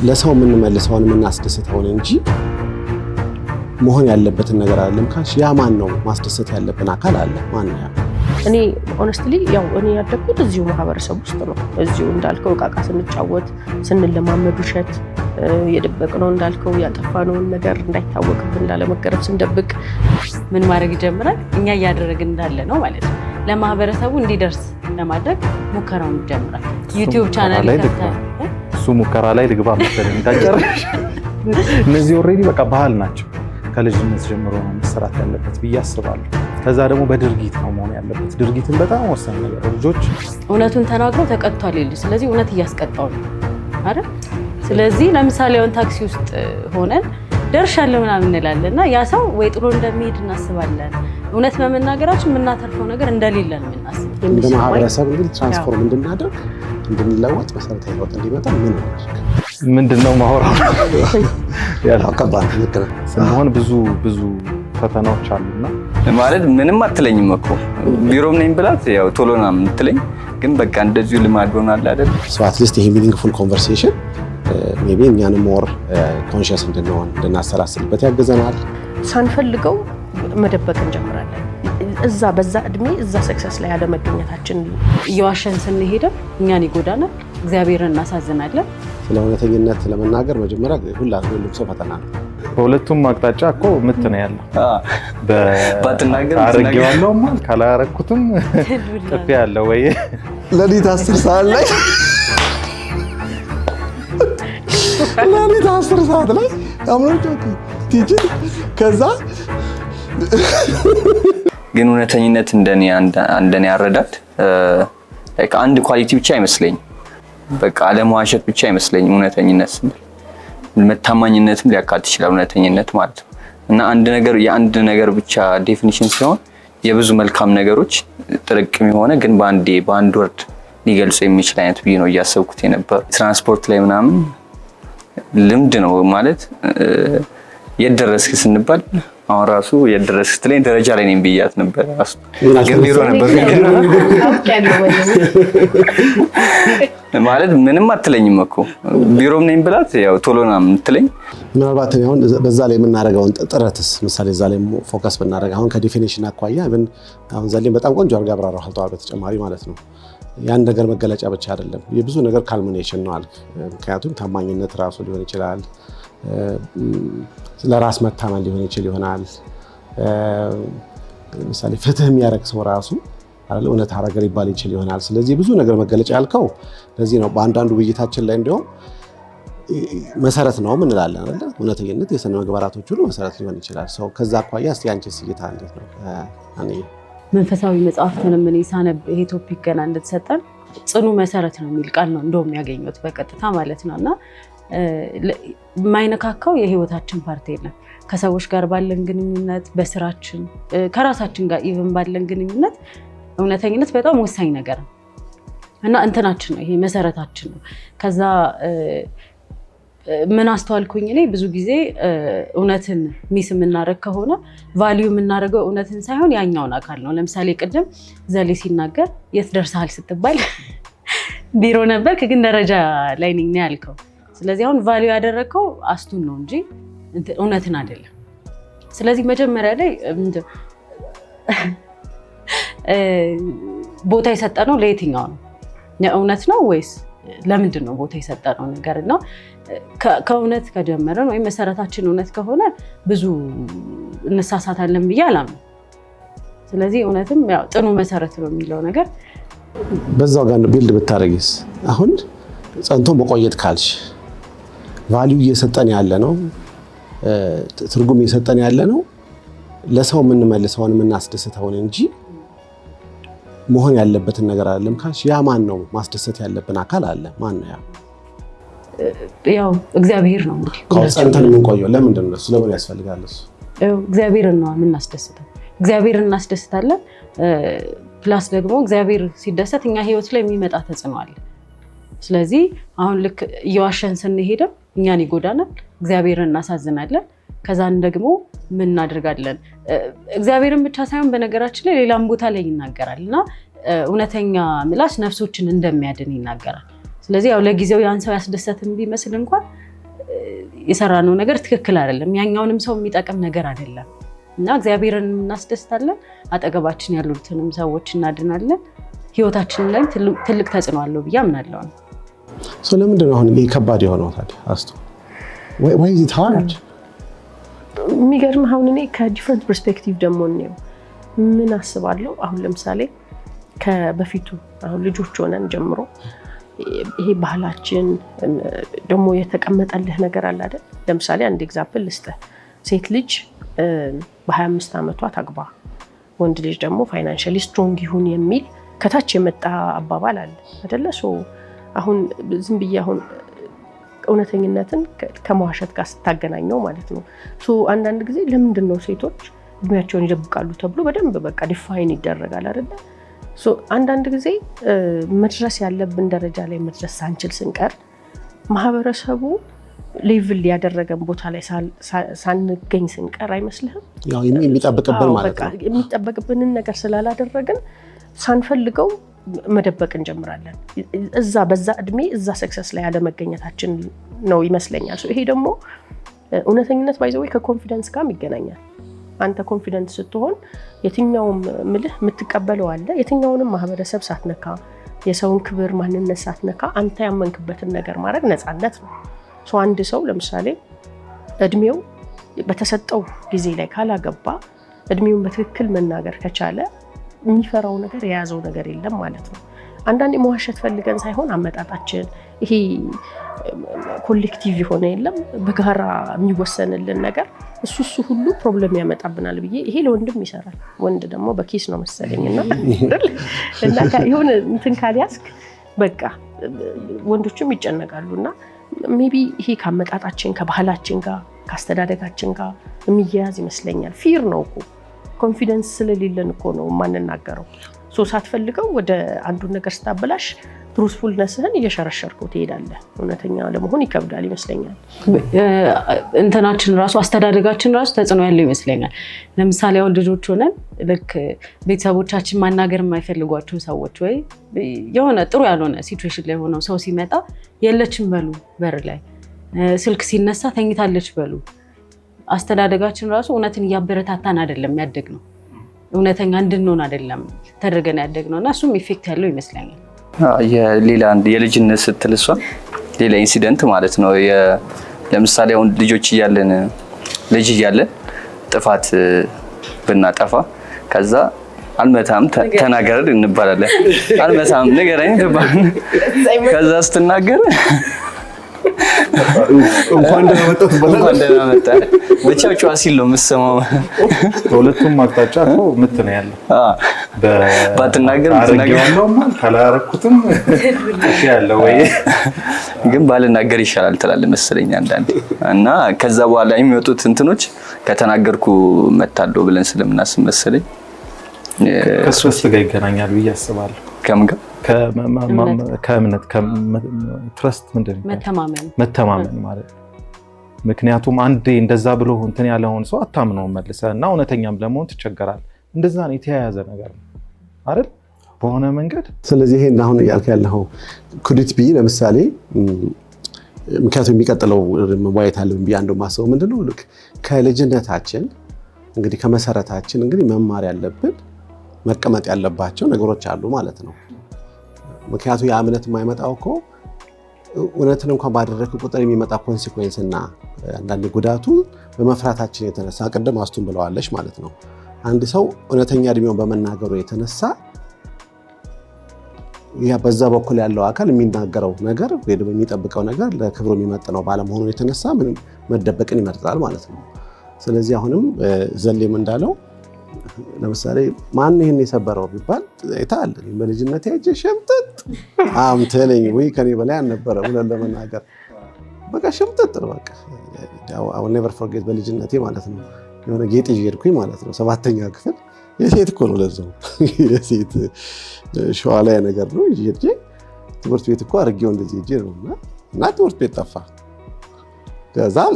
ለሰው የምንመልሰውን የምናስደስተውን እንጂ መሆን ያለበትን ነገር አይደለም ካልሽ ያ ማን ነው ማስደሰት ያለብን አካል አለ ማን ነው ያ? እኔ ሆነስትሊ ያው እኔ ያደግኩት እዚሁ ማህበረሰብ ውስጥ ነው። እዚሁ እንዳልከው ዕቃ ስንጫወት ስንለማመድ ውሸት የደበቅነው እንዳልከው ያጠፋነውን ነገር እንዳይታወቅብን እንዳለመገረፍ ስንደብቅ ምን ማድረግ ይጀምራል? እኛ እያደረግን እንዳለ ነው ማለት ነው። ለማህበረሰቡ እንዲደርስ ለማድረግ ሙከራውን ይጀምራል። ዩቲዩብ ቻናል ይከፍታል። እሱ ሙከራ ላይ ልግባ መሰለኝ ታጨረሽ። እነዚህ ኦልሬዲ በቃ ባህል ናቸው። ከልጅነት ጀምሮ ነው መሰራት ያለበት ብዬ አስባለሁ። ከዛ ደግሞ በድርጊት ነው መሆን ያለበት። ድርጊትን በጣም ወሳኝ ነገር ልጆች እውነቱን ተናግረው ተቀጥቷል ይል። ስለዚህ እውነት እያስቀጣው ነው አይደል? ስለዚህ ለምሳሌ አሁን ታክሲ ውስጥ ሆነን ደርሻለሁ ምናምን እንላለን እና ያ ሰው ወይ ጥሎ እንደሚሄድ እናስባለን። እውነት በመናገራችን የምናተርፈው ነገር እንደሌለ ነው የምናስበው። እንደ ማህበረሰብ እንግዲህ ትራንስፎርም እንድናደርግ እንድንለወጥ መሰረታዊ ለውጥ እንዲመጣ ምን እናደርግ? ምንድነው ማውራት ያለው ከባድ ነገር ስለሆነ ብዙ ፈተናዎች አሉና ማለት ምንም አትለኝም እኮ ቢሮም ነኝ ብላት ያው ቶሎ ነው የምትለኝ፣ ግን በቃ እንደዚሁ ልማድ ሆናል አይደል? ሶ አትሊስት ይሄ ሚኒንግፉል ኮንቨርሴሽን ሜቢ እኛንም ሞር ኮንሺየስ እንድንሆን እንድናሰላስልበት ያግዘናል። ሳንፈልገው መደበቅ እንጀምራለን። በዛ እድሜ እዛ ሰክሰስ ላይ ያለመገኘታችን እየዋሸን ስንሄድ እኛን ይጎዳናል፣ እግዚአብሔርን እናሳዝናለን። ስለ እውነተኝነት ለመናገር መጀመሪያ ሁሉም ሰው ፈተና ነው። በሁለቱም አቅጣጫ እኮ ምት ነው ያለው። ባትናገር አረጋዋለሁ ማለት ካላረኩትም ጥፊ ያለው ወይ ለሊት 10 ሰዓት ላይ ለሊት 10 ሰዓት ላይ አምሮት ቲጂ ከዛ ግን እውነተኝነት እንደኔ ያረዳት አንድ ኳሊቲ ብቻ አይመስለኝም። በቃ አለመዋሸት ብቻ አይመስለኝም። እውነተኝነት ስንል መታማኝነትም ሊያካትት ይችላል እውነተኝነት ማለት ነው። እና የአንድ ነገር ብቻ ዴፊኒሽን ሲሆን የብዙ መልካም ነገሮች ጥርቅም የሆነ ግን በአንድ ወርድ ሊገልጹ የሚችል አይነት ብዬ ነው እያሰብኩት የነበር። ትራንስፖርት ላይ ምናምን ልምድ ነው ማለት የት ደረስክ ስንባል አሁን ራሱ የደረስክ ስትለኝ ደረጃ ላይ ነኝ ብያት ነበር። ራሱ ግን ቢሮ ነበር ማለት ምንም አትለኝም እኮ ቢሮም ነኝ ብላት ያው ቶሎ ነው የምትለኝ። ምናልባት አሁን በዛ ላይ የምናደርገውን ጥረትስ ምሳሌ እዛ ላይ ፎከስ ብናደርግ አሁን ከዲፊኒሽን አኳያ አሁን ዛሬም በጣም ቆንጆ አድርጋ አብራራው በተጨማሪ ማለት ነው ያን ነገር መገለጫ ብቻ አይደለም፣ የብዙ ነገር ካልሚኔሽን ነው አልክ። ምክንያቱም ታማኝነት ራሱ ሊሆን ይችላል፣ ለራስ መታመን ሊሆን ይችላል። ለምሳሌ ፍትህ የሚያደርግ ሰው ራሱ አይደል እውነት አረገ ሊባል ይችላል። ስለዚህ ብዙ ነገር መገለጫ ያልከው ለዚህ ነው። በአንዳንዱ ውይይታችን ላይ እንደውም መሰረት ነው ምን እንላለን አይደል? እውነተኝነት የስነ ምግባራቶች ሁሉ መሰረት ሊሆን ይችላል። ሰው ከዛ አኳያ እስቲ አንቺስ እይታ እንዴት ነው? መንፈሳዊ መጽሐፍትን ምን ሳነብ ይሄ ቶፒክ ገና እንደተሰጠን ጽኑ መሰረት ነው የሚል ቃል ነው እንደውም ያገኘሁት በቀጥታ ማለት ነውና የማይነካካው የህይወታችን ፓርት የለም። ከሰዎች ጋር ባለን ግንኙነት፣ በስራችን፣ ከራሳችን ጋር ኢቭን ባለን ግንኙነት እውነተኝነት በጣም ወሳኝ ነገር ነው እና እንትናችን ነው፣ ይሄ መሰረታችን ነው። ከዛ ምን አስተዋልኩኝ እኔ ብዙ ጊዜ እውነትን ሚስ የምናደርግ ከሆነ ቫልዩ የምናደርገው እውነትን ሳይሆን ያኛውን አካል ነው። ለምሳሌ ቅድም ዘሌ ሲናገር የት ደርሰሃል ስትባል ቢሮ ነበርክ ግን ደረጃ ላይ ነኝ ያልከው። ስለዚህ አሁን ቫልዩ ያደረግከው አስቱን ነው እንጂ እውነትን አይደለም። ስለዚህ መጀመሪያ ላይ ቦታ የሰጠነው ለየትኛው ነው? እውነት ነው ወይስ ለምንድን ነው ቦታ የሰጠነው ነገር? እና ከእውነት ከጀመረን ወይም መሰረታችን እውነት ከሆነ ብዙ እንሳሳታለን ብዬ አላምንም። ስለዚህ እውነትም ያው ጥኑ መሰረት ነው የሚለው ነገር በዛው ጋር ቢልድ ብታደርጊስ አሁን ጸንቶ መቆየት ካልሽ ቫልዩ እየሰጠን ያለ ነው፣ ትርጉም እየሰጠን ያለ ነው ለሰው የምንመልሰውን የምናስደስተውን እንጂ መሆን ያለበትን ነገር አይደለም ካልሽ ያ ማን ነው ማስደሰት ያለብን አካል አለ ማን ነው ያ? ያው እግዚአብሔር ነው። እንግዲህ ጸንተን የምንቆየው ለምንድን ነው? ስለምን ያስፈልጋል? እሱ እግዚአብሔርን ነው የምናስደስተው። እግዚአብሔርን እናስደስታለን። ፕላስ ደግሞ እግዚአብሔር ሲደሰት እኛ ህይወት ላይ የሚመጣ ተጽዕኖ አለ። ስለዚህ አሁን ልክ እየዋሸን ስንሄድም እኛን ይጎዳናል፣ እግዚአብሔርን እናሳዝናለን። ከዛን ደግሞ ምን እናደርጋለን? እግዚአብሔርን ብቻ ሳይሆን በነገራችን ላይ ሌላም ቦታ ላይ ይናገራል እና እውነተኛ ምላስ ነፍሶችን እንደሚያድን ይናገራል። ስለዚህ ያው ለጊዜው ያን ሰው ያስደሰትን ቢመስል እንኳን የሰራነው ነገር ትክክል አይደለም፣ ያኛውንም ሰው የሚጠቅም ነገር አይደለም እና እግዚአብሔርን እናስደስታለን፣ አጠገባችን ያሉትንም ሰዎች እናድናለን፣ ህይወታችን ላይ ትልቅ ተጽዕኖ አለው ብዬ አምናለሁ። ለምንድን ነው አሁን ይሄ ከባድ የሆነው ታዲያ? አስቱ why is it hard? የሚገርም አሁን እኔ ከዲፍረንት ፐርስፔክቲቭ ደግሞ ነው ምን አስባለሁ። አሁን ለምሳሌ ከበፊቱ አሁን ልጆች ሆነን ጀምሮ ይሄ ባህላችን ደግሞ የተቀመጠልህ ነገር አለ አይደል? ለምሳሌ አንድ ኤግዛምፕል ልስጥህ። ሴት ልጅ በ25 ዓመቷ ታግባ፣ ወንድ ልጅ ደግሞ ፋይናንሻሊ ስትሮንግ ይሁን የሚል ከታች የመጣ አባባል አለ አይደለ? አሁን ዝም ብዬ አሁን እውነተኝነትን ከመዋሸት ጋር ስታገናኘው ማለት ነው። አንዳንድ ጊዜ ለምንድን ነው ሴቶች እድሜያቸውን ይደብቃሉ ተብሎ በደንብ በቃ ዲፋይን ይደረጋል አይደለ? አንዳንድ ጊዜ መድረስ ያለብን ደረጃ ላይ መድረስ ሳንችል ስንቀር ማህበረሰቡ ሌቭል ያደረገን ቦታ ላይ ሳንገኝ ስንቀር አይመስልህም? ያው የሚጠብቅብን ማለት ነው። የሚጠበቅብንን ነገር ስላላደረግን ሳንፈልገው መደበቅ እንጀምራለን። በዛ እድሜ እዛ ሰክሰስ ላይ ያለመገኘታችን ነው ይመስለኛል። ይሄ ደግሞ እውነተኝነት ባይ ዘ ወይ ከኮንፊደንስ ጋርም ይገናኛል። አንተ ኮንፊደንት ስትሆን የትኛውም ምልህ የምትቀበለው አለ። የትኛውንም ማህበረሰብ ሳትነካ፣ የሰውን ክብር ማንነት ሳትነካ አንተ ያመንክበትን ነገር ማድረግ ነፃነት ነው። አንድ ሰው ለምሳሌ እድሜው በተሰጠው ጊዜ ላይ ካላገባ እድሜውን በትክክል መናገር ከቻለ የሚፈራው ነገር የያዘው ነገር የለም ማለት ነው። አንዳንዴ መዋሸት ፈልገን ሳይሆን አመጣጣችን ይሄ ኮሌክቲቭ የሆነ የለም በጋራ የሚወሰንልን ነገር እሱ ሁሉ ፕሮብለም ያመጣብናል ብዬ ይሄ ለወንድም ይሰራል። ወንድ ደግሞ በኪስ ነው መሰለኝና የሆነ እንትን ካልያዝክ በቃ ወንዶችም ይጨነቃሉና ሜቢ ይሄ ከአመጣጣችን ከባህላችን ጋር ከአስተዳደጋችን ጋር የሚያያዝ ይመስለኛል። ፊር ነው እኮ ኮንፊደንስ ስለሌለን እኮ ነው የማንናገረው። ሳትፈልገው ወደ አንዱን ነገር ስታበላሽ ትሩስፉልነስህን እየሸረሸርከው ትሄዳለህ። እውነተኛ ለመሆን ይከብዳል ይመስለኛል። እንትናችን ራሱ አስተዳደጋችን ራሱ ተጽዕኖ ያለው ይመስለኛል። ለምሳሌ አሁን ልጆች ሆነን ልክ ቤተሰቦቻችን ማናገር የማይፈልጓቸው ሰዎች ወይ የሆነ ጥሩ ያልሆነ ሲቹዌሽን ላይ ሆነው ሰው ሲመጣ የለችም በሉ፣ በር ላይ ስልክ ሲነሳ ተኝታለች በሉ። አስተዳደጋችን ራሱ እውነትን እያበረታታን አይደለም ያደግነው፣ እውነተኛ እንድንሆን አይደለም ተደርገን ያደግነው እና እሱም ኢፌክት ያለው ይመስለኛል። ሌላ አንድ የልጅነት ስትል እሷ ሌላ ኢንሲደንት ማለት ነው። ለምሳሌ አሁን ልጆች እያለን ልጅ እያለን ጥፋት ብናጠፋ ከዛ አልመታም ተናገር እንባላለን። አልመታም ንገረኝ ትባል። ከዛ ስትናገር እንኳን ደህና መጣ ብቻ ጨዋ ሲል ነው የምትሰማው። በሁለቱም አቅጣጫ እኮ ምት ነው ያለው። ባትናገር ካላረኩትም ያለው ወይ ግን ባልናገር ይሻላል ትላለህ መሰለኝ አንዳንዴ። እና ከዛ በኋላ የሚወጡት እንትኖች ከተናገርኩ መታለው ብለን ስለምናስብ መሰለኝ ከሶስት ጋር ይገናኛል ብዬ አስባለሁ። ከምን ጋር? ከእምነት ትረስት ምንድን ነው? መተማመን ማለት ነው። ምክንያቱም አንዴ እንደዛ ብሎ እንትን ያለውን ሰው አታምነው መልሰህ እና እውነተኛም ለመሆን ትቸገራለህ። እንደዛ ነው የተያያዘ ነገር ነው አይደል በሆነ መንገድ። ስለዚህ ይሄን አሁን እያልክ ያለው ኩዲት ቢ ለምሳሌ ምክንያቱም የሚቀጥለው መዋየት አለብን ብዬ አንዱ ማሰው ምንድነው ልክ ከልጅነታችን እንግዲህ ከመሰረታችን እንግዲህ መማር ያለብን መቀመጥ ያለባቸው ነገሮች አሉ ማለት ነው። ምክንያቱም ያ እምነት የማይመጣው እኮ እውነትን እንኳን ባደረክ ቁጥር የሚመጣ ኮንሲኩዌንስ እና አንዳንድ ጉዳቱ በመፍራታችን የተነሳ ቅድም አስቱን ብለዋለች ማለት ነው። አንድ ሰው እውነተኛ እድሜውን በመናገሩ የተነሳ ያ በዛ በኩል ያለው አካል የሚናገረው ነገር ወይ ደግሞ የሚጠብቀው ነገር ለክብሩ የሚመጥነው ባለመሆኑ የተነሳ ምንም መደበቅን ይመርጣል ማለት ነው። ስለዚህ አሁንም ዘሌም እንዳለው ለምሳሌ ማን ይሄን የሰበረው ቢባል አይታል በልጅነቴ እጄ ሽምጥጥ አምተለኝ ወይ ከኔ በላይ አልነበረ ብለን ለመናገር በቃ ሽምጥጥ በቃ አው ኔቨር ፎርጌት በልጅነቴ ማለት ነው የሆነ ጌጥ ይዤ ሄድኩኝ ማለት ነው 7ኛ ክፍል የሴት እኮ ነው ለዛው የሴት ሸዋ ላይ ነገር ነው ይዤ ሄጄ ትምህርት ቤት እኮ አርጌው እንደዚህ ሄጄ ነውና እና ትምህርት ቤት ጠፋ። ከዛም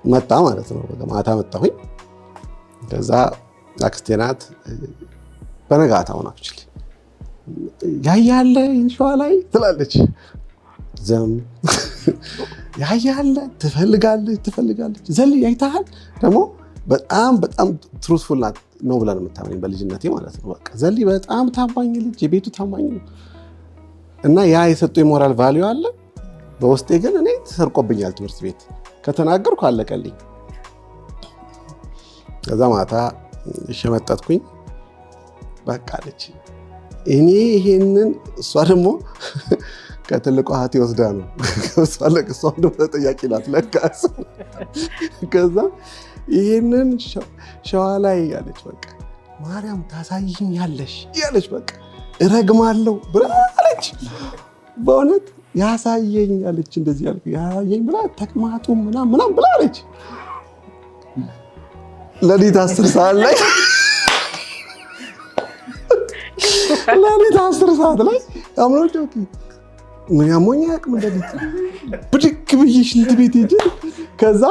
መጣ ማለት ነው በቃ ማታ መጣሁኝ። ከዛ አክስቴ ናት በነጋታው ነው አክቹሊ ያያለ ሸዋ ላይ ትላለች ዘም ያያለ ትፈልጋለች ዘል ያይታል ደግሞ በጣም ትሩትፉል ናት ነው ብለን የምታመኝ በልጅነቴ ማለት ነው። በቃ ዘሊ በጣም ታማኝ ልጅ የቤቱ ታማኝ ነው እና ያ የሰጡ የሞራል ቫልዩ አለ በውስጤ። ግን እኔ ተሰርቆብኛል ትምህርት ቤት ከተናገርኩ አለቀልኝ። ከዛ ማታ ሸመጠጥኩኝ በቃ አለች። እኔ ይሄንን እሷ ደግሞ ከትልቋ እህቴ ወስዳ ነው እሷ ደግሞ ተጠያቂ ናት ለካስ። ከዛ ይሄንን ሸዋ ላይ ያለች በቃ ማርያም ታሳይኛለሽ ያለች በቃ እረግማለሁ ብላለች። በእውነት ያሳየኝ አለች እንደዚህ ያልኩ ያሳየኝ ብላ ተቅማጡ ምናምን ብላለች። ለሊት 10 ሰዓት ላይ አምሮች ምን ያሞኝ ያቅም እንደዚህ ብድግ ብዬ ሽንት ቤት ሄጄ ከዛ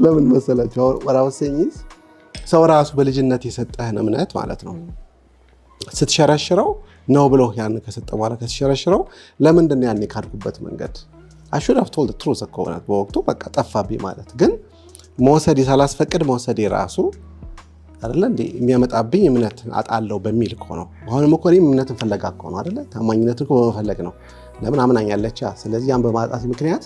ለምን መሰላችሁ ወራውሰኝስ ሰው ራሱ በልጅነት የሰጠህን እምነት ማለት ነው ስትሸረሽረው ነው ብሎ ያን ከሰጠ በኋላ ከተሸረሽረው ለምንድን ነው ያን ካድኩበት መንገድ I should have told the truth እኮ ነው በወቅቱ በቃ ጠፋብኝ ማለት ግን መውሰድ ሳላስፈቅድ መውሰድ ራሱ አይደለ እንዴ የሚያመጣብኝ እምነት አጣለው በሚል እኮ ነው። አሁንም እኮ እምነትን ፈለጋ እኮ ነው አይደለ ታማኝነትን እኮ በመፈለግ ነው። ለምን አምናኛለች። ስለዚህ ያን በማጣት ምክንያት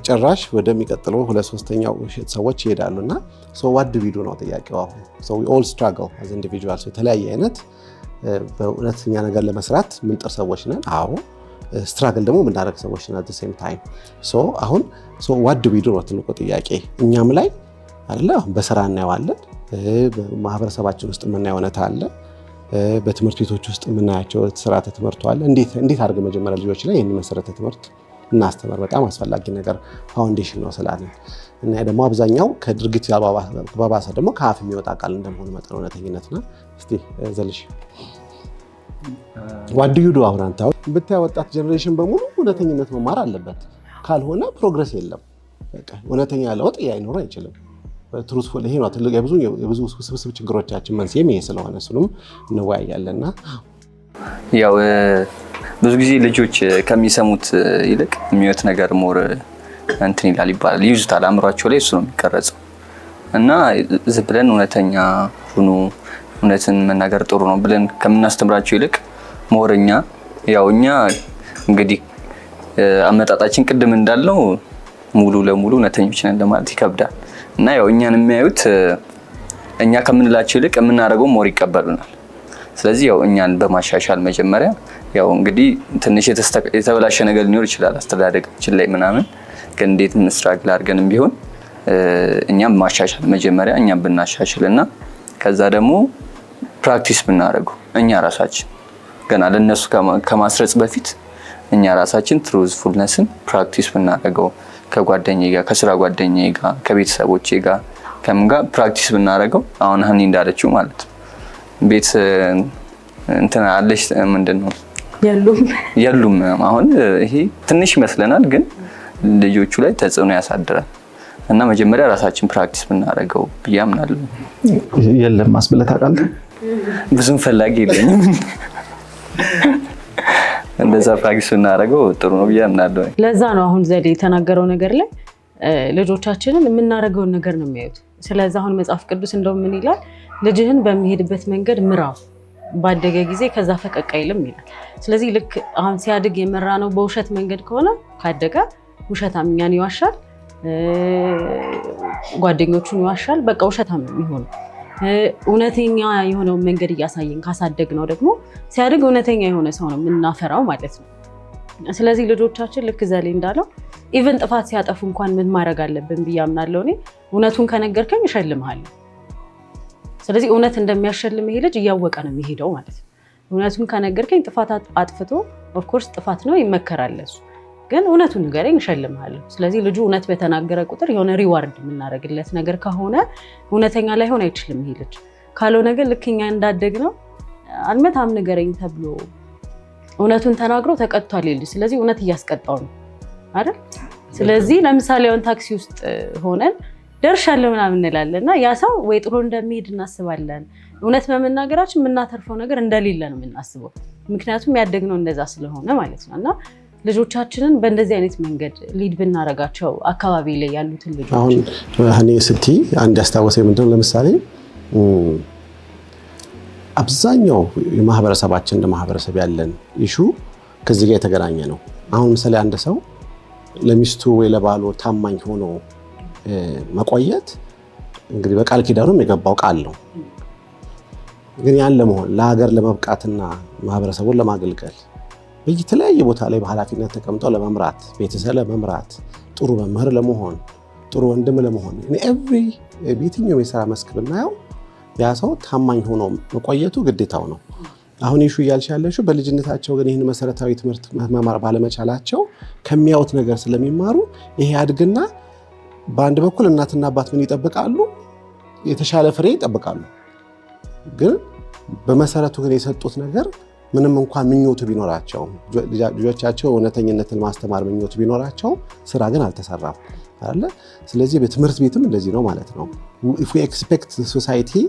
ጭራሽ ወደሚቀጥለው 2/3ኛው ሰዎች ይሄዳሉና what do we do ነው ጥያቄው አሁን። we all struggle as individuals የተለያየ አይነት በእውነተኛ ነገር ለመስራት ምንጥር ሰዎች ነን። አዎ ስትራግል ደግሞ ምናደርግ ሰዎች ነን at the same time አሁን what do we do ነው ትልቁ ጥያቄ። እኛም ላይ አይደለ በስራ እናየዋለን በማህበረሰባችን ውስጥ የምናየው እውነታ አለ በትምህርት ቤቶች ውስጥ የምናያቸው ስርዓተ ትምህርት አለ እንዴት አድርገን መጀመሪያ ልጆች ላይ ይሄን መሰረተ ትምህርት እናስተምር በጣም አስፈላጊ ነገር ፋውንዴሽን ነው ስላለን እና ደግሞ አብዛኛው ከድርጊት ባባሰ ደግሞ ከአፍ የሚወጣ ቃል እንደሆነ መጠን እውነተኝነትና እስቲ ዘልሽ what do you do አሁን አንተ ብታይ ወጣት ጀነሬሽን በሙሉ እውነተኝነት መማር አለበት ካልሆነ ፕሮግረስ የለም በቃ እውነተኛ ለውጥ አይኖር አይችልም ትሩትፉል ይሄ ነው ትልቅ የብዙ ስብስብ ችግሮቻችን መንስኤም ይሄ ስለሆነ እሱንም እንወያያለንና ያው ብዙ ጊዜ ልጆች ከሚሰሙት ይልቅ የሚወት ነገር ሞር እንትን ይላል ይባላል ይዙታል አእምሯቸው ላይ እሱ ነው የሚቀረጸው እና ዝም ብለን እውነተኛ ሁኑ እውነትን መናገር ጥሩ ነው ብለን ከምናስተምራቸው ይልቅ ሞርኛ ያው እኛ እንግዲህ አመጣጣችን ቅድም እንዳልነው ሙሉ ለሙሉ እውነተኞች ነን ለማለት ይከብዳል እና ያው እኛን የሚያዩት እኛ ከምንላቸው ይልቅ የምናደርገው ሞር ይቀበሉናል። ስለዚህ ያው እኛን በማሻሻል መጀመሪያ ያው እንግዲህ ትንሽ የተበላሸ ነገር ሊኖር ይችላል አስተዳደጋችን ላይ ምናምን ግን እንዴት እንስትራግል አድርገንም ቢሆን እኛም ማሻሻል መጀመሪያ እኛም ብናሻሽልና ከዛ ደግሞ ፕራክቲስ ብናደርገው እኛ ራሳችን ገና ለነሱ ከማስረጽ በፊት እኛ ራሳችን ትሩዝፉልነስን ፕራክቲስ ብናደርገው ከጓደኛዬ ጋር ከስራ ጓደኛዬ ጋር ከቤተሰቦቼ ጋር ከምን ጋር ፕራክቲስ ብናደርገው አሁን ሀኒ እንዳለችው ማለት ቤት እንትና አለሽ ምንድነው የሉም አሁን ይሄ ትንሽ ይመስለናል ግን ልጆቹ ላይ ተጽዕኖ ያሳድራል እና መጀመሪያ ራሳችን ፕራክቲስ ብናደርገው ብያምናለሁ። የለም ማስበለጥ ታውቃለህ ብዙም ፈላጊ የለኝም እንደዛ ፕራክቲስ ብናደርገው ጥሩ ነው ብያምናለሁ። ለዛ ነው አሁን ዘዴ የተናገረው ነገር ላይ ልጆቻችንን የምናደርገውን ነገር ነው የሚያዩት። ስለዚህ አሁን መጽሐፍ ቅዱስ እንደው ምን ይላል ልጅህን በሚሄድበት መንገድ ምራው ባደገ ጊዜ ከዛ ፈቀቅ አይልም ይላል። ስለዚህ ልክ አሁን ሲያድግ የመራ ነው በውሸት መንገድ ከሆነ ካደገ ውሸታም እኛን ይዋሻል ጓደኞቹን ይዋሻል በቃ ውሸታም ነው የሚሆነው። እውነተኛ የሆነው መንገድ እያሳየን ካሳደግ ነው ደግሞ ሲያድግ እውነተኛ የሆነ ሰው ነው የምናፈራው ማለት ነው። ስለዚህ ልጆቻችን ልክ ዘሌ እንዳለው ኢቨን ጥፋት ሲያጠፉ እንኳን ምን ማድረግ አለብን ብያምናለሁ እኔ እውነቱን ከነገርከኝ እሸልምሃለሁ። ስለዚህ እውነት እንደሚያሸልም ይሄ ልጅ እያወቀ ነው የሚሄደው ማለት ነው። እውነቱን ከነገርከኝ ጥፋት አጥፍቶ ኦፍኮርስ ጥፋት ነው ይመከራል እሱ ግን እውነቱን ንገረኝ እሸልምሃለሁ። ስለዚህ ልጁ እውነት በተናገረ ቁጥር የሆነ ሪዋርድ የምናደርግለት ነገር ከሆነ እውነተኛ ላይሆን አይችልም ይሄ ልጅ። ካልሆነ ግን ልክኛ እንዳደግ ነው አልመታም ንገረኝ ተብሎ እውነቱን ተናግሮ ተቀጥቷል ይል። ስለዚህ እውነት እያስቀጣው ነው አይደል? ስለዚህ ለምሳሌ አሁን ታክሲ ውስጥ ሆነን ደርሻለሁ ምናምን እንላለንና ያ ሰው ወይ ጥሎ እንደሚሄድ እናስባለን። እውነት በመናገራችን የምናተርፈው ነገር እንደሌለ ነው የምናስበው። ምክንያቱም ያደግነው እንደዛ ስለሆነ ማለት ነው። እና ልጆቻችንን በእንደዚህ አይነት መንገድ ሊድ ብናረጋቸው አካባቢ ላይ ያሉትን ልጆች አሁን እኔ ስቲ አንድ ያስታወሰኝ ምንድነው ለምሳሌ አብዛኛው የማህበረሰባችን እንደ ማህበረሰብ ያለን ኢሹ ከዚህ ጋር የተገናኘ ነው። አሁን ምሳሌ አንድ ሰው ለሚስቱ ወይ ለባሉ ታማኝ ሆኖ መቆየት እንግዲህ በቃል ኪዳኑ የገባው ቃል ነው። ግን ያን ለመሆን ለሀገር ለመብቃትና ማህበረሰቡን ለማገልገል በየተለያየ ቦታ ላይ በኃላፊነት ተቀምጠው ለመምራት፣ ቤተሰብ ለመምራት፣ ጥሩ መምህር ለመሆን፣ ጥሩ ወንድም ለመሆን በየትኛውም የስራ መስክ ብናየው ያ ሰው ታማኝ ሆኖ መቆየቱ ግዴታው ነው። አሁን ኢሹ እያልሽ ያለሽው በልጅነታቸው ግን ይህን መሰረታዊ ትምህርት መማር ባለመቻላቸው ከሚያዩት ነገር ስለሚማሩ ይሄ አድግና በአንድ በኩል እናትና አባት ምን ይጠብቃሉ? የተሻለ ፍሬ ይጠብቃሉ። ግን በመሰረቱ ግን የሰጡት ነገር ምንም እንኳን ምኞቱ ቢኖራቸው ልጆቻቸው እውነተኝነትን ማስተማር ምኞቱ ቢኖራቸው ስራ ግን አልተሰራም አይደለ? ስለዚህ በትምህርት ቤትም እንደዚህ ነው ማለት ነው። if we expect society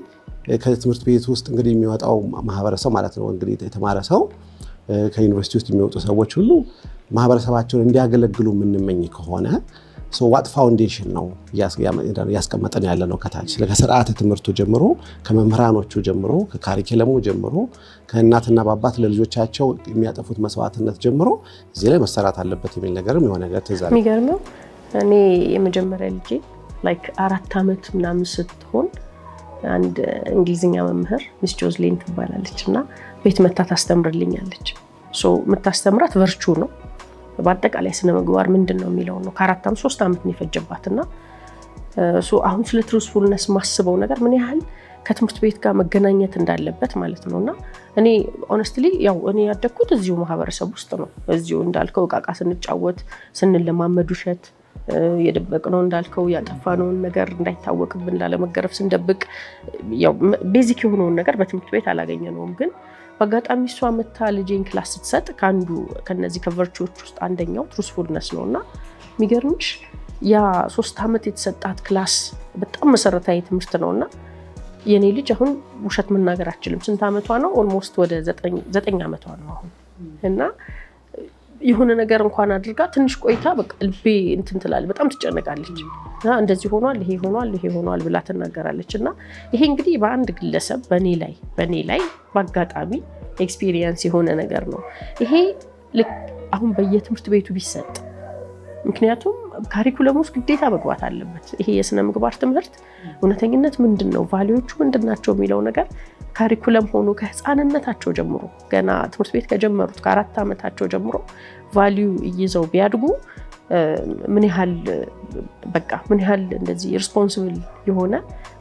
ከትምህርት ቤት ውስጥ እንግዲህ የሚወጣው ማህበረሰብ ማለት ነው እንግዲህ የተማረ ሰው ከዩኒቨርሲቲ ውስጥ የሚወጡ ሰዎች ሁሉ ማህበረሰባቸውን እንዲያገለግሉ የምንመኝ ከሆነ ዋት ፋውንዴሽን ነው ያስቀመጠን ያለ ነው ከታች ከስርዓተ ትምህርቱ ጀምሮ ከመምህራኖቹ ጀምሮ ከካሪኩለሙ ጀምሮ ከእናትና በአባት ለልጆቻቸው የሚያጠፉት መስዋዕትነት ጀምሮ እዚህ ላይ መሰራት አለበት የሚል ነገርም የሆነ ነገር ትዛለች። የሚገርመው እኔ የመጀመሪያ ልጄ ላይክ 4 ዓመት ምናምን ስትሆን አንድ እንግሊዝኛ መምህር ሚስ ጆዝሊን ትባላለች እና ቤት መታ ታስተምርልኛለች። የምታስተምራት ቨርቹ ነው በአጠቃላይ ስነ ምግባር ምንድነው የሚለው ነው። ከ4 ዓመት 3 ዓመት ነው የፈጀባት እና አሁን ስለ ትሩስፉልነስ ማስበው ነገር ምን ያህል ከትምህርት ቤት ጋር መገናኘት እንዳለበት ማለት ነውና እኔ ሆነስትሊ ያው እኔ ያደግኩት እዚሁ ማህበረሰብ ውስጥ ነው። እዚሁ እንዳልከው ዕቃ ስንጫወት ስንለማመድ ውሸት የደበቅነው እንዳልከው ያጠፋነውን ነገር እንዳይታወቅብን ላለመገረፍ ስንደብቅ ያው ቤዚክ የሆነውን ነገር በትምህርት ቤት አላገኘነውም። ግን በአጋጣሚ እሷ መታ ልጄን ክላስ ስትሰጥ ከነዚህ ከቨርቹዎች ውስጥ አንደኛው ትሩስፉልነስ ነውና የሚገርምሽ ያ 3 ዓመት የተሰጣት ክላስ በጣም መሰረታዊ ትምህርት ነውና የኔ ልጅ አሁን ውሸት መናገር አትችልም። ስንት ዓመቷ ነው? ኦልሞስት ወደ 9 ዓመቷ ነው አሁን እና የሆነ ነገር እንኳን አድርጋ ትንሽ ቆይታ በቃ ልቤ እንትን ትላለች፣ በጣም ትጨነቃለች። እንደዚህ ሆኗል፣ ይሄ ሆኗል፣ ይሄ ሆኗል ብላ ትናገራለች። እና ይሄ እንግዲህ በአንድ ግለሰብ በኔ ላይ በአጋጣሚ ኤክስፒሪየንስ የሆነ ነገር ነው። ይሄ ልክ አሁን በየትምህርት ቤቱ ቢሰጥ ምክንያቱም ካሪኩለም ውስጥ ግዴታ መግባት አለበት። ይሄ የስነ ምግባር ትምህርት እውነተኝነት ምንድነው፣ ቫልዩዎቹ ምንድናቸው የሚለው ነገር ካሪኩለም ሆኖ ከህፃንነታቸው ጀምሮ ገና ትምህርት ቤት ከጀመሩት ከ4 ዓመታቸው ጀምሮ ቫልዩ ይዘው ቢያድጉ ምን ያህል እንደዚህ ሪስፖንሲብል የሆነ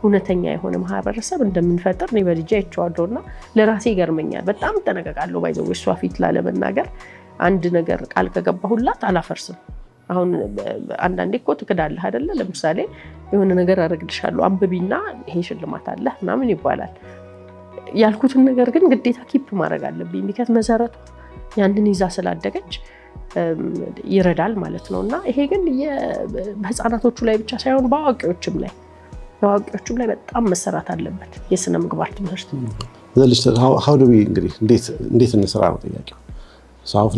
እውነተኛ የሆነ ማህበረሰብ እንደምንፈጥር እኔ በልጄ አይቼዋለሁና ለራሴ ይገርመኛል። በጣም እጠነቀቃለሁ። ባይዘው እሷ ፊት ላለመናገር አንድ ነገር ቃል ከገባሁላት አላፈርስም። አሁን አንዳንዴ እኮ ትክዳለህ አይደለ? ለምሳሌ የሆነ ነገር አደርግልሻለሁ አንብቢና ይሄ ሽልማት አለ ምናምን ይባላል። ያልኩትን ነገር ግን ግዴታ ኪፕ ማድረግ አለብኝ። ቢካዝ መሰረቱ ያንን ይዛ ስላደገች ይረዳል ማለት ነው። እና ይሄ ግን በህፃናቶቹ ላይ ብቻ ሳይሆን በአዋቂዎችም ላይ በጣም መሰራት አለበት የስነ ምግባር ትምህርት። እንግዲህ እንዴት እንስራ ነው ጥያቄው።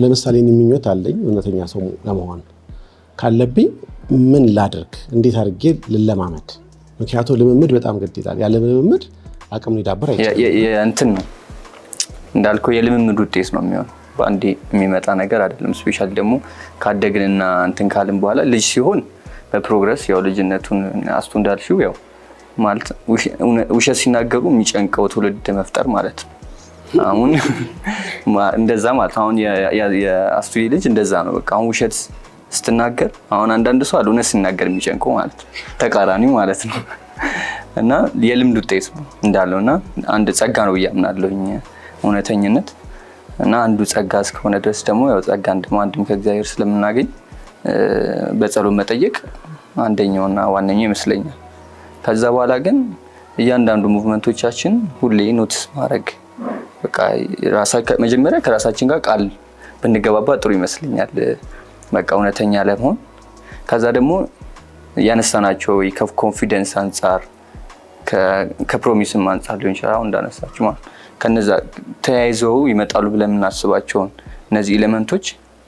ለምሳሌ ምኞት አለኝ እውነተኛ ሰው ለመሆን ካለብኝ ምን ላድርግ? እንዴት አድርጌ ልለማመድ? ምክንያቱም ልምምድ በጣም ግድ ይላል። ያለ ልምምድ አቅም ሊዳብር አይችልም። እንትን ነው እንዳልከው የልምምድ ውጤት ነው የሚሆነው። በአንዴ የሚመጣ ነገር አይደለም። ስፔሻሊ ደግሞ ካደግንና እንትን ካልን በኋላ ልጅ ሲሆን በፕሮግረስ ያው ልጅነቱን አስቱ እንዳልሽው ያው ማለት ውሸት ሲናገሩ የሚጨንቀው ትውልድ መፍጠር ማለት ነው። አሁን እንደዛ ማለት አሁን የአስቱ ልጅ እንደዛ ነው። በቃ አሁን ውሸት ስትናገር አሁን አንዳንድ ሰው እውነት ሲናገር የሚጨንቀው ማለት ነው፣ ተቃራኒው ማለት ነው። እና የልምድ ውጤት ነው እንዳለውና አንድ ጸጋ ነው ብያምናለሁኝ እውነተኝነት። እና አንዱ ጸጋ እስከሆነ ድረስ ደግሞ ያው ጸጋ አንድም ከእግዚአብሔር ስለምናገኝ በጸሎት መጠየቅ አንደኛውና ዋነኛው ይመስለኛል። ከዛ በኋላ ግን እያንዳንዱ ሙቭመንቶቻችን ሁሌ ኖትስ ማድረግ በቃ መጀመሪያ ከራሳችን ጋር ቃል ብንገባባ ጥሩ ይመስለኛል። በቃ እውነተኛ ለመሆን ከዛ ደግሞ ያነሳናቸው ከኮንፊደንስ አንፃር ከፕሮሚስም አንፃር ሊሆን ይችላል አሁን እንዳነሳችሁ ማለት ከነዛ ተያይዘው ይመጣሉ ብለን የምናስባቸውን እነዚህ ኤሌመንቶች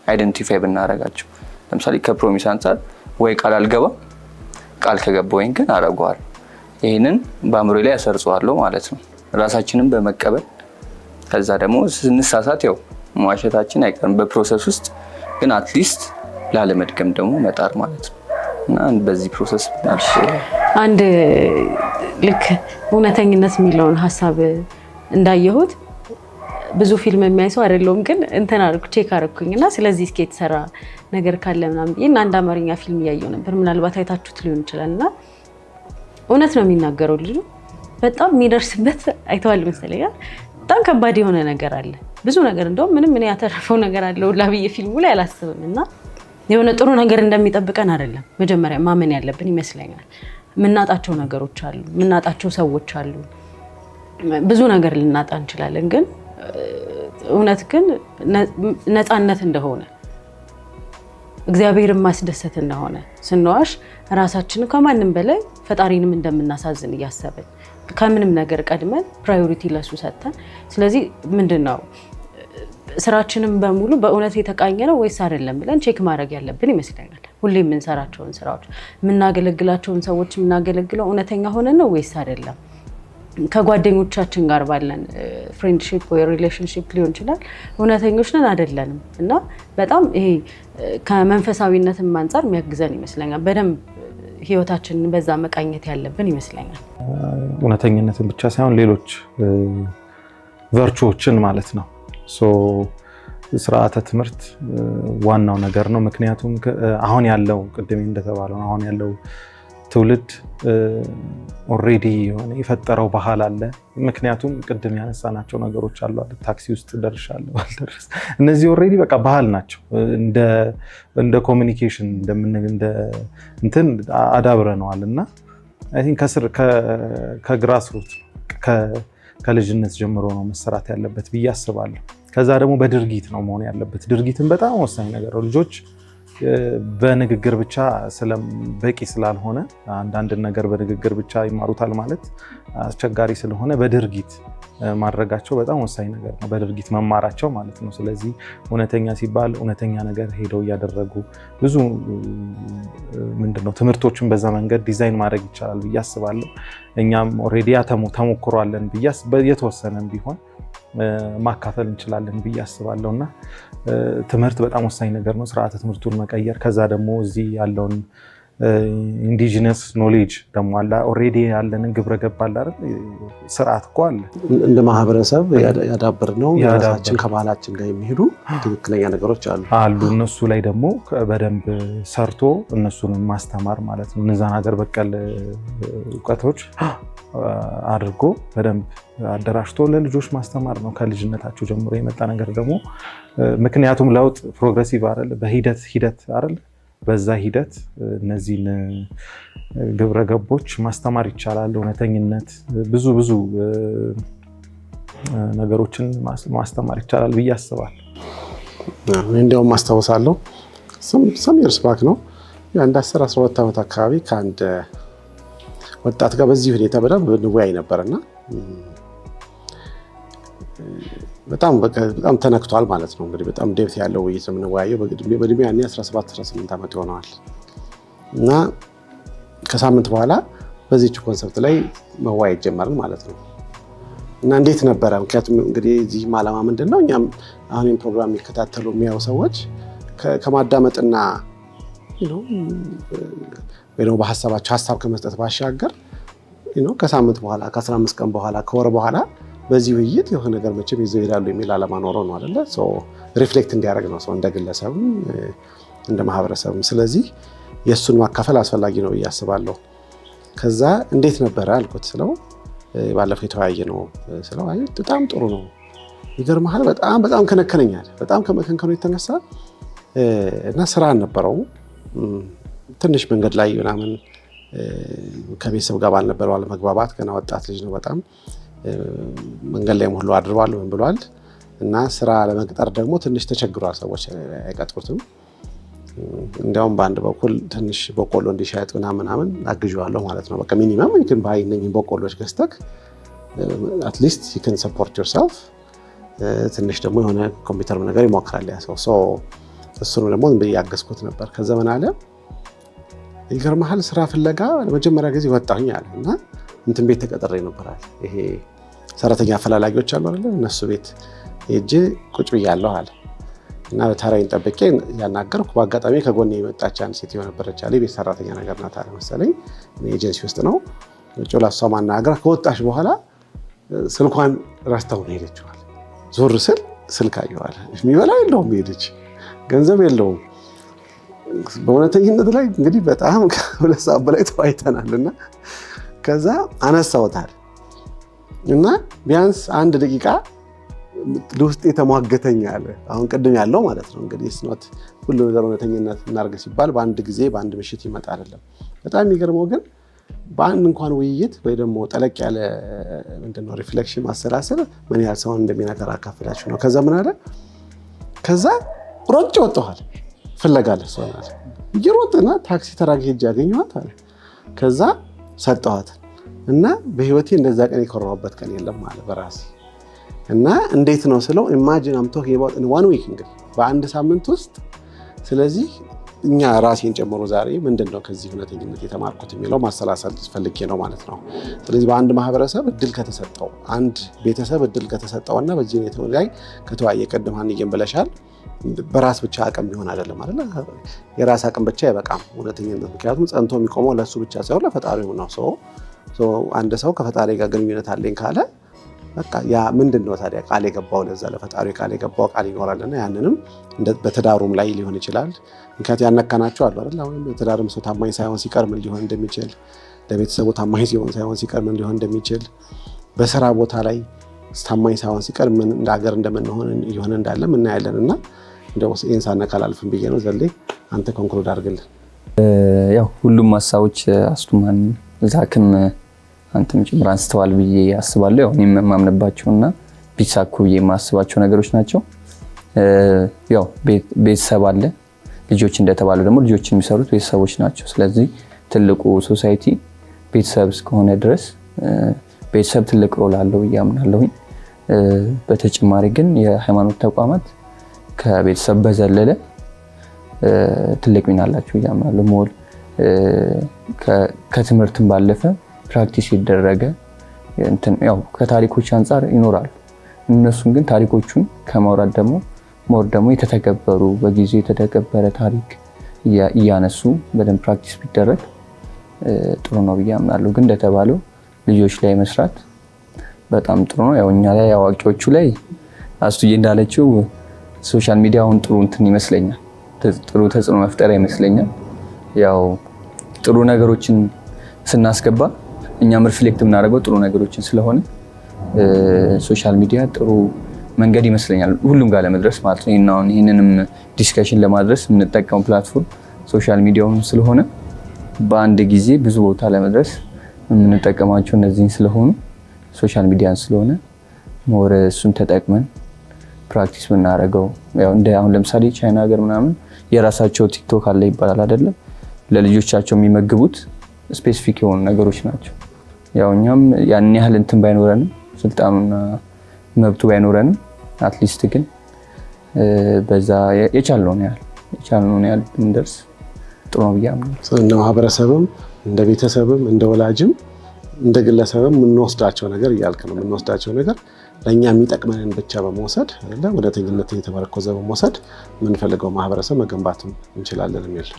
አይደንቲፋይ ብናደርጋቸው። ለምሳሌ ከፕሮሚስ አንፃር ወይ ቃል አልገባም፣ ቃል ከገባሁኝ ግን አደርገዋለሁ። ይህንን በአእምሮ ላይ ያሰርጸዋለሁ ማለት ነው። ራሳችንን በመቀበል ከዛ ደግሞ ስንሳሳት ያው መዋሸታችን አይቀርም በፕሮሰስ ውስጥ ግን አትሊስት ላለመድገም ደግሞ መጣር ማለት ነው እና በዚህ ፕሮሰስ አንድ ልክ እውነተኝነት የሚለውን ሀሳብ እንዳየሁት ብዙ ፊልም የሚያይ ሰው አይደለሁም፣ ግን እንትን አልኩ ቼክ አደረኩኝና ስለዚህ እስኪ የተሰራ ነገር ካለ ምናምን ብዬ አንድ አማርኛ ፊልም እያየሁ ነበር። ምናልባት አይታችሁት ሊሆን ይችላልና እውነት ነው የሚናገረው ልጁ። በጣም የሚደርስበት አይተዋል መሰለኝ። በጣም ከባድ የሆነ ነገር አለ፣ ብዙ ነገር እንደውም ምንም ምን ያተረፈው ነገር አለ ሁላ ብዬ ፊልሙ ላይ አላስብም። እና የሆነ ጥሩ ነገር እንደሚጠብቀን አይደለም መጀመሪያ ማመን ያለብን ይመስለኛል። የምናጣቸው ነገሮች አሉ፣ የምናጣቸው ሰዎች አሉ፣ ብዙ ነገር ልናጣ እንችላለን። ግን እውነት ግን ነፃነት እንደሆነ እግዚአብሔርን ማስደሰት እንደሆነ ስንዋሽ ራሳችንን ከማንም በላይ ፈጣሪንም እንደምናሳዝን እያሰብን ከምንም ነገር ቀድመን ፕራዮሪቲ ለሱ ሰጥተን፣ ስለዚህ ምንድነው ስራችንን በሙሉ በእውነት የተቃኘ ነው ወይስ አይደለም ብለን ቼክ ማድረግ ያለብን ይመስለኛል። ሁሌ የምንሰራቸውን ስራዎች፣ የምናገለግላቸውን ሰዎች የምናገለግለው እውነተኛ ሆነን ነው ወይስ አይደለም? ከጓደኞቻችን ጋር ባለን ፍሬንድሺፕ ወይ ሪሌሽንሺፕ ሊሆን ይችላል እውነተኞች ነን አይደለንም? እና በጣም ይሄ ከመንፈሳዊነትም አንጻር የሚያግዘን ይመስለኛል። በደንብ ህይወታችንን በዛ መቃኘት ያለብን ይመስለኛል። እውነተኝነትን ብቻ ሳይሆን ሌሎች ቨርቹዎችን ማለት ነው። ስርዓተ ትምህርት ዋናው ነገር ነው። ምክንያቱም አሁን ያለው ቅድም እንደተባለው አሁን ያለው ትውልድ ኦልሬዲ የሆነ የፈጠረው ባህል አለ። ምክንያቱም ቅድም ያነሳናቸው ነገሮች አሉ። ታክሲ ውስጥ ደርሻለሁ አልደረስ፣ እነዚህ ኦልሬዲ በቃ ባህል ናቸው። እንደ ኮሚኒኬሽን እንትን አዳብረነዋል እና አይ ቲንክ ከስር ከግራስ ሩት ከልጅነት ጀምሮ ነው መሰራት ያለበት ብዬ አስባለሁ። ከዛ ደግሞ በድርጊት ነው መሆን ያለበት። ድርጊትን በጣም ወሳኝ ነገር ነው። ልጆች በንግግር ብቻ በቂ ስላልሆነ አንዳንድ ነገር በንግግር ብቻ ይማሩታል ማለት አስቸጋሪ ስለሆነ በድርጊት ማድረጋቸው በጣም ወሳኝ ነገር ነው። በድርጊት መማራቸው ማለት ነው። ስለዚህ እውነተኛ ሲባል እውነተኛ ነገር ሄደው እያደረጉ ብዙ ትምህርቶችን በዛ መንገድ ዲዛይን ማድረግ ይቻላል ብዬ አስባለሁ። እኛም ኦልሬዲ ተሞክሯለን ብዬ የተወሰነም ቢሆን ማካፈል እንችላለን ብዬ አስባለሁ እና ትምህርት በጣም ወሳኝ ነገር ነው። ስርዓተ ትምህርቱን መቀየር፣ ከዛ ደግሞ እዚህ ያለውን ኢንዲጂነስ ኖሌጅ ደግሞ አለ። ኦልሬዲ ያለንን ግብረ ገብ አለ አይደል? ስርዓት እኮ አለ እንደ ማህበረሰብ ያዳበርነው የራሳችን ከባህላችን ጋር የሚሄዱ ትክክለኛ ነገሮች አሉ። እነሱ ላይ ደግሞ በደንብ ሰርቶ እነሱን ማስተማር ማለት ነው። እነዛን ሀገር በቀል እውቀቶች አድርጎ በደንብ አደራጅቶ ለልጆች ማስተማር ነው። ከልጅነታቸው ጀምሮ የመጣ ነገር ደግሞ ምክንያቱም ለውጥ ፕሮግሬሲቭ አይደል? በሂደት አይደል? በዛ ሂደት እነዚህን ግብረ ገቦች ማስተማር ይቻላል። እውነተኝነት ብዙ ነገሮችን ማስተማር ይቻላል ብዬ አስባለሁ። እንዲያውም ማስታወሳለሁ ሰም ይርስ ባክ ነው የአንድ 10-12 ዓመት አካባቢ ከአንድ ወጣት ጋር በዚህ ሁኔታ በደንብ እንወያይ ነበርና በጣም ተነክቷል ማለት ነው። እንግዲህ በጣም ዴፕት ያለው ውይይት የምንወያየው በእድሜ ያኔ 17-18 ዓመት ይሆነዋል እና ከሳምንት በኋላ በዚህች ኮንሰፕት ላይ መወያየት ጀመርን ማለት ነው። እና እንዴት ነበረ? ምክንያቱም እንግዲህ እዚህ ዓላማ ምንድን ነው? እኛም አሁን ይህን ፕሮግራም የሚከታተሉ የሚያዩ ሰዎች ከማዳመጥና ወይ ደግሞ በሀሳባቸው ሀሳብ ከመስጠት ባሻገር ከሳምንት በኋላ ከ15 ቀን በኋላ ከወር በኋላ በዚህ ውይይት የሆነ ነገር መቼም ይዘው ይሄዳሉ የሚል ዓላማ ኖረው ነው አይደለ? ሪፍሌክት እንዲያደርግ ነው ሰው እንደ ግለሰብም እንደ ማህበረሰብም። ስለዚህ የእሱን ማካፈል አስፈላጊ ነው ብዬ አስባለሁ። ከዛ እንዴት ነበረ አልኩት ስለው ባለፈው የተወያየ ነው ስለው አይ በጣም ጥሩ ነው ይገርምሃል፣ በጣም ከነከነኛል። በጣም ከመከንከኑ የተነሳ እና ስራ አልነበረው ትንሽ መንገድ ላይ ምናምን ከቤተሰብ ጋር ባልነበረው አለመግባባት፣ ገና ወጣት ልጅ ነው በጣም መንገድ ላይ ሁሉ አድርባል ምን ብሏል። እና ስራ ለመቅጠር ደግሞ ትንሽ ተቸግሯል። ሰዎች አይቀጥሩትም። እንዲያውም በአንድ በኩል ትንሽ በቆሎ እንዲሸጥ ምናምን አግዤዋለሁ ማለት ነው። በቃ ሚኒመም ይክን ባይነኝ በቆሎች ገዝተክ አትሊስት you can support yourself። ትንሽ ደግሞ የሆነ ኮምፒውተር ነገር ይሞክራል ያ ሰው። እሱን ደግሞ ዝም ብዬ ያገዝኩት ነበር። ከዛ ምን አለ ይገርምሃል ስራ ፍለጋ ለመጀመሪያ ጊዜ ወጣሁኝ አለ እና እንትን ቤት ተቀጥሬ ነበር አለ። ይሄ ሰራተኛ አፈላላጊዎች አሉ አይደል? እነሱ ቤት ሄጄ ቁጭ ብያለሁ አለ እና በተራዬን ጠብቄ ያናገርኩ በአጋጣሚ ከጎኔ የመጣች አንድ ሴት ነበረች አለ። ቤት ሰራተኛ ነገር ናት አለ መሰለኝ። ኤጀንሲ ውስጥ ነው ጮላ እሷ ማናገር ከወጣች በኋላ ስልኳን ረስተው ነው ሄደችው አለ። ዞር ስል ስልክ አየዋል። የሚበላ የለውም ሄደች፣ ገንዘብ የለውም። በእውነተኝነት ላይ እንግዲህ በጣም ከሁለት ሰዓት በላይ ተወያይተናልና ከዛ አነሳውታል እና ቢያንስ አንድ ደቂቃ ለውስጥ የተሟገተኝ አለ። አሁን ቅድም ያለው ማለት ነው እንግዲህ ስኖት ሁሉ ነገር እውነተኝነት እናርግ ሲባል በአንድ ጊዜ በአንድ ምሽት ይመጣ አይደለም። በጣም የሚገርመው ግን በአንድ እንኳን ውይይት ወይ ደግሞ ጠለቅ ያለ ምንድነው ሪፍሌክሽን ማሰላሰል ምን ያህል ሰውን እንደሚነገር አካፍላችሁ ነው። ከዛ ምን አለ ከዛ ሮጬ ወጣኋል ፍለጋለሁ ሰውናል እየሮጥና ታክሲ ተራጊ ሄጄ ያገኘኋት አለ። ከዛ ሰጠኋት እና በህይወቴ እንደዛ ቀን የኮራሁበት ቀን የለም አለ በራሴ እና እንዴት ነው ስለው ኢማጂን አም ቶኪንግ አባውት ኢን ዋን ዊክ እንግዲህ በአንድ ሳምንት ውስጥ። ስለዚህ እኛ ራሴን ጨምሮ ዛሬ ምንድነው ከዚህ እውነተኝነት የተማርኩት የሚለው ማሰላሰል ፈልጌ ነው ማለት ነው። ስለዚህ በአንድ ማህበረሰብ እድል ከተሰጠው አንድ ቤተሰብ እድል ከተሰጠውና በዚህ ሁኔታ ላይ ከተወያየ ቀደም አንየም ብለሻል በራስ ብቻ አቅም ቢሆን አይደለም አይደል? የራስ አቅም ብቻ አይበቃም እውነተኝነት። ምክንያቱም ጸንቶ የሚቆመው ለሱ ብቻ ሳይሆን ለፈጣሪው ነው። አንድ ሰው ከፈጣሪ ጋር ግንኙነት አለኝ ካለ በቃ ያ ምንድነው ታዲያ ቃል የገባው ለዛ ለፈጣሪ ቃል የገባው ቃል ይኖራልና ያንንም በትዳሩም ላይ ሊሆን ይችላል። ምክንያቱም ያነካናቸው አሉ አይደል? አሁን በትዳርም ሰው ታማኝ ሳይሆን ሲቀር ምን ሊሆን እንደሚችል፣ ለቤተሰቡ ታማኝ ሳይሆን ሲቀር ምን ሊሆን እንደሚችል፣ በስራ ቦታ ላይ ታማኝ ሳይሆን ሲቀር ምን እንደ ሀገር እንደምንሆን ይሆን እንዳለ ምን እናያለን። እና እንደው ይሄን ሳነካል አልፍም ብዬ ነው። ዘሌ አንተ ኮንክሉድ አድርግልን። ያው ሁሉም ሀሳቦች አስቱማን ዛክም አንተም ጭምር አንስተዋል ብዬ አስባለሁ። ያው እኔም የማምንባቸውና ቢሳኩ ብዬ የማስባቸው ነገሮች ናቸው። ያው ቤተሰብ አለ፣ ልጆች እንደተባሉ ደግሞ ልጆች የሚሰሩት ቤተሰቦች ናቸው። ስለዚህ ትልቁ ሶሳይቲ ቤተሰብ እስከሆነ ድረስ ቤተሰብ ትልቅ ሮል አለው ብዬ አምናለሁኝ። በተጨማሪ ግን የሃይማኖት ተቋማት ከቤተሰብ በዘለለ ትልቅ ሚና አላቸው ብዬ አምናለሁ። ሞር ከትምህርትም ባለፈ ፕራክቲስ ይደረገ ያው ከታሪኮች አንፃር ይኖራሉ። እነሱም ግን ታሪኮቹን ከማውራት ደግሞ ሞር ደግሞ የተተገበሩ በጊዜው የተተገበረ ታሪክ እያነሱ በደንብ ፕራክቲስ ቢደረግ ጥሩ ነው ብዬ አምናለሁ። ግን እንደተባለው ልጆች ላይ መስራት በጣም ጥሩ ነው። ያው እኛ ላይ አዋቂዎቹ ላይ አስቱዬ እንዳለችው ሶሻል ሚዲያውን ጥሩ እንትን ይመስለኛል፣ ጥሩ ተጽዕኖ መፍጠሪያ ይመስለኛል። ያው ጥሩ ነገሮችን ስናስገባ እኛም ሪፍሌክት የምናደርገው ጥሩ ነገሮችን ስለሆነ ሶሻል ሚዲያ ጥሩ መንገድ ይመስለኛል ሁሉም ጋር ለመድረስ ማለት ነው። ይህንንም ዲስከሽን ለማድረስ የምንጠቀመው ፕላትፎርም ሶሻል ሚዲያውን ስለሆነ በአንድ ጊዜ ብዙ ቦታ ለመድረስ የምንጠቀማቸው እነዚህን ስለሆኑ ሶሻል ሚዲያን ስለሆነ ሞር እሱን ተጠቅመን ፕራክቲስ ብናደርገው ያው እንደ አሁን ለምሳሌ ቻይና ሀገር ምናምን የራሳቸው ቲክቶክ አለ ይባላል አይደለም? ለልጆቻቸው የሚመግቡት ስፔሲፊክ የሆኑ ነገሮች ናቸው። ያው እኛም ያን ያህል እንትን ባይኖረንም ስልጣኑና መብቱ ባይኖረንም አትሊስት ግን በዛ የቻልነውን ያህል ብንደርስ ጥሩ ነው ብዬ አምናለሁ። እንደ ማህበረሰብም እንደ ቤተሰብም እንደ ወላጅም እንደ ግለሰብም የምንወስዳቸው ነገር እያልክ ነው። የምንወስዳቸው ነገር ለእኛ የሚጠቅመንን ብቻ በመውሰድ እውነተኝነት የተመረኮዘ በመውሰድ የምንፈልገው ማህበረሰብ መገንባትም እንችላለን የሚል።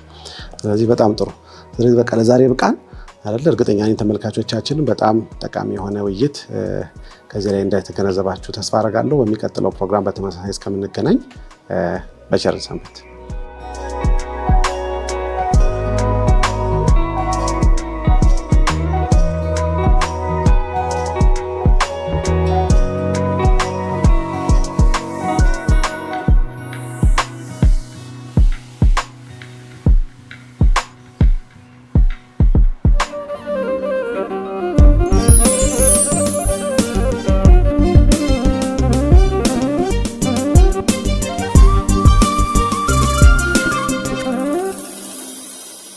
ስለዚህ በጣም ጥሩ። ስለዚህ በቃ ለዛሬ ብቃን አይደል? እርግጠኛ ነኝ ተመልካቾቻችን በጣም ጠቃሚ የሆነ ውይይት ከዚህ ላይ እንደተገነዘባችሁ ተስፋ አደርጋለሁ። በሚቀጥለው ፕሮግራም በተመሳሳይ እስከምንገናኝ በቸር ሰንብቱ።